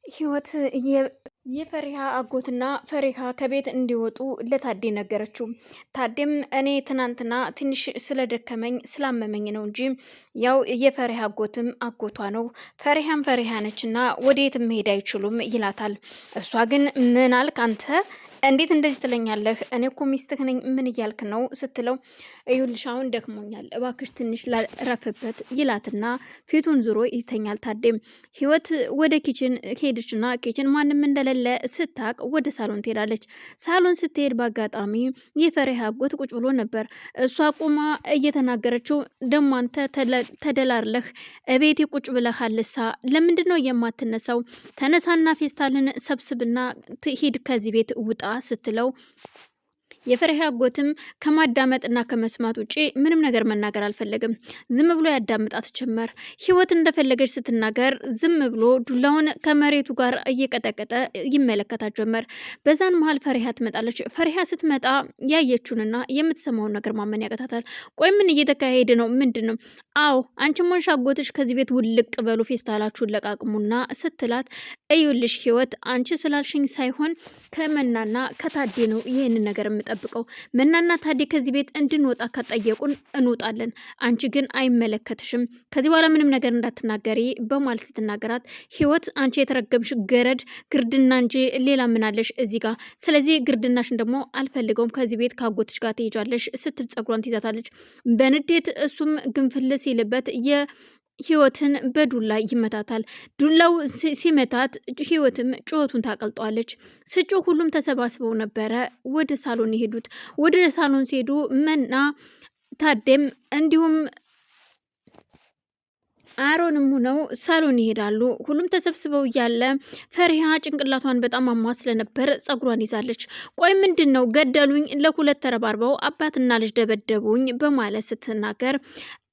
ህይወት የፈሪሃ አጎትና ፈሪሃ ከቤት እንዲወጡ ለታዴ ነገረችው። ታዴም እኔ ትናንትና ትንሽ ስለደከመኝ ስላመመኝ ነው እንጂ ያው የፈሪሃ አጎትም አጎቷ ነው፣ ፈሪሃም ፈሪሃ ነችና ወዴት መሄድ አይችሉም ይላታል። እሷ ግን ምን አልክ አንተ እንዴት እንደዚህ ትለኛለህ? እኔ እኮ ሚስትህ ነኝ፣ ምን እያልክ ነው ስትለው፣ ይኸውልሽ አሁን ደክሞኛል እባክሽ ትንሽ ላረፍበት ይላትና ፊቱን ዙሮ ይተኛል። ታዴም ህይወት ወደ ኪችን ሄደችና ኪችን ማንም እንደሌለ ስታቅ ወደ ሳሎን ትሄዳለች። ሳሎን ስትሄድ በአጋጣሚ የፈሪሃ አጎት ቁጭ ብሎ ነበር። እሷ ቁማ እየተናገረችው ደሞ አንተ ተደላርለህ እቤቴ ቁጭ ብለሃልሳ ለምንድን ነው የማትነሳው? ተነሳና ፌስታልን ሰብስብና ሂድ ከዚህ ቤት ውጣ ስትለው የፈሪሃ አጎትም ከማዳመጥና ከመስማት ውጪ ምንም ነገር መናገር አልፈለግም። ዝም ብሎ ያዳምጣት ጀመር። ህይወት እንደፈለገች ስትናገር ዝም ብሎ ዱላውን ከመሬቱ ጋር እየቀጠቀጠ ይመለከታት ጀመር። በዛን መሀል ፈሪሃ ትመጣለች። ፈሪሃ ስትመጣ ያየችውንና የምትሰማውን ነገር ማመን ያቀታታል። ቆይ ምን እየተካሄደ ነው? ምንድን ነው? አዎ አንቺም ሆንሽ አጎትሽ ከዚህ ቤት ውልቅ በሉ፣ ፌስታላችሁን ለቃቅሙና ስትላት፣ እዩልሽ ህይወት አንቺ ስላልሽኝ ሳይሆን ከመናና ከታዴ ነው ይህንን ነገር የምጠብቀው። መናና ታዴ ከዚህ ቤት እንድንወጣ ከጠየቁን እንወጣለን። አንቺ ግን አይመለከትሽም። ከዚህ በኋላ ምንም ነገር እንዳትናገሪ በማለት ስትናገራት፣ ህይወት አንቺ የተረገምሽ ገረድ ግርድና እንጂ ሌላ ምናለሽ እዚህ ጋር? ስለዚህ ግርድናሽን ደግሞ አልፈልገውም። ከዚህ ቤት ካጎትሽ ጋር ትሄጃለሽ ስትል ጸጉሯን ትይዛታለች በንዴት። እሱም ግንፍል ሲልበት ህይወትን በዱላ ይመታታል። ዱላው ሲመታት ህይወትም ጩኸቱን ታቀልጧለች። ስጮህ ሁሉም ተሰባስበው ነበረ ወደ ሳሎን የሄዱት። ወደ ሳሎን ሲሄዱ መና ታዴም እንዲሁም አሮንም ሆነው ሳሎን ይሄዳሉ። ሁሉም ተሰብስበው እያለ ፈሪሃ ጭንቅላቷን በጣም አሟ ስለነበር ጸጉሯን ይዛለች። ቆይ ምንድን ነው? ገደሉኝ፣ ለሁለት ተረባርበው አባትና ልጅ ደበደቡኝ በማለት ስትናገር፣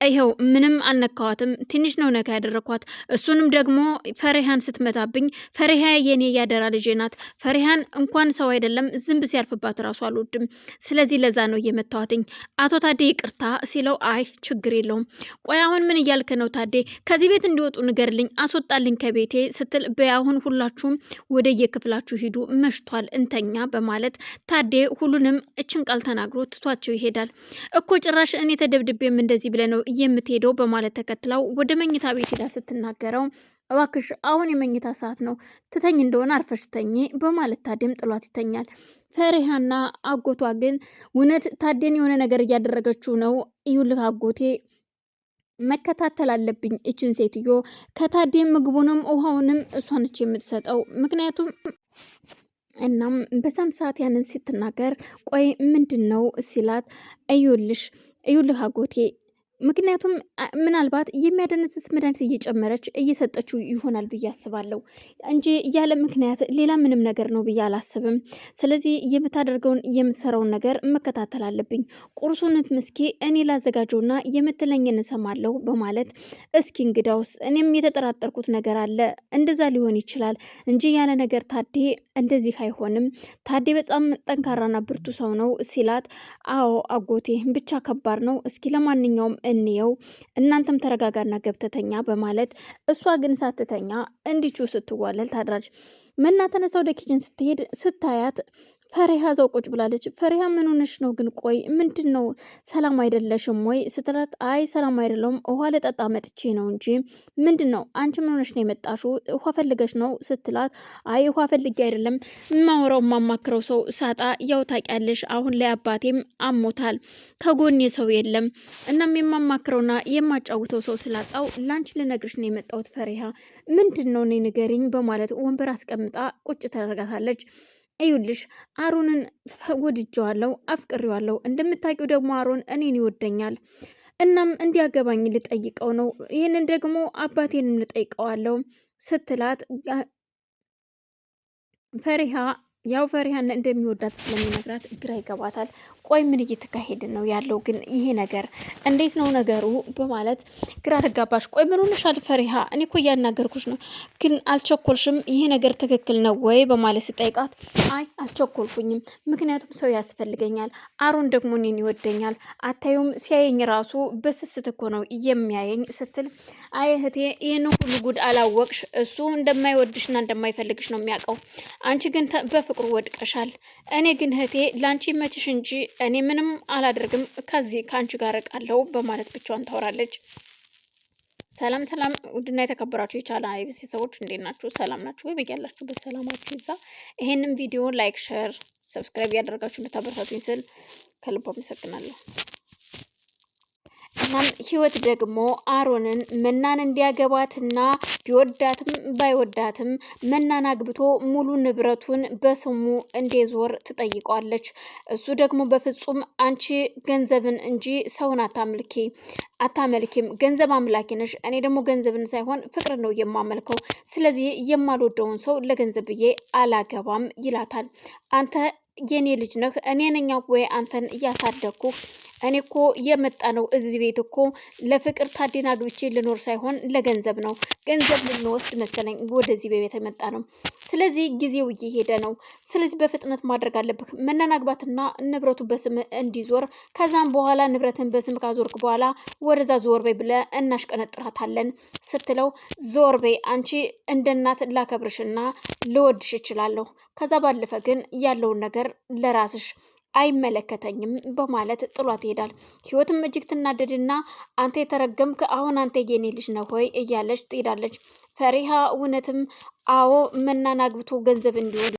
ይኸው ምንም አልነካዋትም፣ ትንሽ ነው ነካ ያደረኳት። እሱንም ደግሞ ፈሪሃን ስትመታብኝ፣ ፈሪሃ የኔ ያደራ ልጄ ናት። ፈሪሃን እንኳን ሰው አይደለም ዝንብ ሲያርፍባት እራሱ አልወድም። ስለዚህ ለዛ ነው እየመታዋትኝ። አቶ ታዴ ይቅርታ ሲለው፣ አይ ችግር የለውም። ቆይ አሁን ምን እያልክ ነው ታዴ? ከዚህ ቤት እንዲወጡ ንገርልኝ፣ አስወጣልኝ ከቤቴ ስትል፣ በአሁን ሁላችሁም ወደ የክፍላችሁ ሂዱ፣ መሽቷል፣ እንተኛ በማለት ታዴ ሁሉንም እችን ቃል ተናግሮ ትቷቸው ይሄዳል። እኮ ጭራሽ እኔ ተደብድቤም እንደዚህ ብለ ነው የምትሄደው በማለት ተከትለው ወደ መኝታ ቤት ሄዳ ስትናገረው፣ እባክሽ አሁን የመኝታ ሰዓት ነው፣ ትተኝ እንደሆነ አርፈሽ ተኝ በማለት ታዴም ጥሏት ይተኛል። ፈሪሃና አጎቷ ግን እውነት ታዴን የሆነ ነገር እያደረገችው ነው፣ ይኸውልህ አጎቴ መከታተል አለብኝ እችን ሴትዮ፣ ከታዴ ምግቡንም ውሃውንም እሷ ነች የምትሰጠው። ምክንያቱም እናም በዛም ሰዓት ያንን ስትናገር፣ ቆይ ምንድን ነው ሲላት፣ እዩልህ አጎቴ፣ ምክንያቱም ምናልባት የሚያደነዝዝ መድኃኒት እየጨመረች እየሰጠችው ይሆናል ብዬ አስባለሁ እንጂ ያለ ምክንያት ሌላ ምንም ነገር ነው ብዬ አላስብም። ስለዚህ የምታደርገውን የምትሰራውን ነገር መከታተል አለብኝ። ቁርሱን ምስኪ እኔ ላዘጋጀውና የምትለኝን እሰማለሁ በማለት፣ እስኪ እንግዳውስ እኔም የተጠራጠርኩት ነገር አለ፣ እንደዛ ሊሆን ይችላል እንጂ ያለ ነገር ታዴ እንደዚህ አይሆንም። ታዴ በጣም ጠንካራና ብርቱ ሰው ነው ሲላት፣ አዎ አጎቴ ብቻ ከባድ ነው። እስኪ ለማንኛውም እንየው፣ እናንተም ተረጋጋና ገብተተኛ በማለት፣ እሷ ግን ሳትተኛ እንዲቹ ስትዋለል ታድራለች። መና ተነሳ ወደ ኪችን ስትሄድ ስታያት ፈሪሃ ዘው ቁጭ ብላለች። ፈሪሃ ምን ሆነሽ ነው ግን? ቆይ ምንድን ነው? ሰላም አይደለሽም ወይ ስትላት፣ አይ ሰላም አይደለሁም፣ ውሃ ልጠጣ መጥቼ ነው እንጂ። ምንድን ነው አንቺ ምን ሆነሽ ነው የመጣሽው? ውሃ ፈልገሽ ነው ስትላት፣ አይ ውሃ ፈልጌ አይደለም፣ ማውራው ማማክረው ሰው ሳጣ፣ ያው ታውቂያለሽ አሁን ላይ አባቴም አሞታል፣ ከጎኔ ሰው የለም። እናም የማማክረውና የማጫውተው ሰው ስላጣው ላንቺ ልነግርሽ ነው የመጣሁት። ፈሪሃ ምንድን ነው? እኔ ንገሪኝ በማለት ወንበር አስቀምጣ ቁጭ ተደርጋታለች። እዩልሽ አሮንን ወድጀዋለሁ፣ አፍቅሬዋለሁ። እንደምታውቂው ደግሞ አሮን እኔን ይወደኛል። እናም እንዲያገባኝ ልጠይቀው ነው። ይህንን ደግሞ አባቴንም ልጠይቀዋለሁ ስትላት፣ ፈሪሃ ያው ፈሪሃን እንደሚወዳት ስለሚነግራት ግራ ይገባታል። ቆይ ምን እየተካሄደ ነው ያለው ግን ይሄ ነገር እንዴት ነው ነገሩ በማለት ግራ ተጋባሽ። ቆይ ምን ሆነሻል ፈሪሃ? እኔ እኮ እያናገርኩሽ ነው ግን አልቸኮልሽም? ይሄ ነገር ትክክል ነው ወይ በማለት ስጠይቃት አይ አልቸኮልኩኝም፣ ምክንያቱም ሰው ያስፈልገኛል። አሮን ደግሞ እኔን ይወደኛል። አታዩም? ሲያየኝ ራሱ በስስት እኮ ነው የሚያየኝ ስትል አይ እህቴ ይህን ሁሉ ጉድ አላወቅሽ። እሱ እንደማይወድሽና እንደማይፈልግሽ ነው የሚያውቀው። አንቺ ግን በፍቅሩ ወድቀሻል። እኔ ግን እህቴ ለአንቺ መችሽ እንጂ እኔ ምንም አላደርግም፣ ከዚህ ከአንቺ ጋር እርቃለሁ በማለት ብቻዋን ታወራለች። ሰላም ሰላም፣ ውድና የተከበራችሁ የቻናሌ ቤተሰቦች እንዴት ናችሁ? ሰላም ናችሁ ወይ? በያላችሁበት ሰላማችሁ ይብዛ። ይሄንን ቪዲዮ ላይክ፣ ሼር፣ ሰብስክራይብ ያደረጋችሁ እንድታበረታቱኝ ስል ከልብ አመሰግናለሁ። እናም ህይወት ደግሞ አሮንን መናን እንዲያገባትና ቢወዳትም ባይወዳትም መናን አግብቶ ሙሉ ንብረቱን በስሙ እንዲዞር ትጠይቀዋለች። እሱ ደግሞ በፍጹም አንቺ ገንዘብን እንጂ ሰውን አታመልኪም፣ ገንዘብ አምላኪ ነሽ። እኔ ደግሞ ገንዘብን ሳይሆን ፍቅር ነው የማመልከው። ስለዚህ የማልወደውን ሰው ለገንዘብ ብዬ አላገባም ይላታል። አንተ የኔ ልጅ ነህ፣ እኔ ነኝ ወይ አንተን እያሳደግኩ? እኔ እኮ የመጣ ነው እዚህ ቤት እኮ ለፍቅር ታዴን አግብቼ ልኖር ሳይሆን ለገንዘብ ነው። ገንዘብ ልንወስድ መሰለኝ ወደዚህ በቤት የመጣ ነው። ስለዚህ ጊዜው እየሄደ ነው። ስለዚህ በፍጥነት ማድረግ አለብህ። መናናግባትና ንብረቱ በስም እንዲዞር፣ ከዛም በኋላ ንብረትን በስም ካዞርክ በኋላ ወደዛ ዞር በይ ብለ እናሽቀነጥራታለን ስትለው፣ ዞር በይ አንቺ እንደ እናት ላከብርሽና ልወድሽ እችላለሁ። ከዛ ባለፈ ግን ያለውን ነገር ለራስሽ አይመለከተኝም በማለት ጥሏት ይሄዳል። ህይወትም እጅግ ትናደድና አንተ የተረገምክ አሁን አንተ የኔ ልጅ ነህ ሆይ እያለች ትሄዳለች። ፈሪሃ እውነትም አዎ መናን አግብቶ ገንዘብ እንዲሆን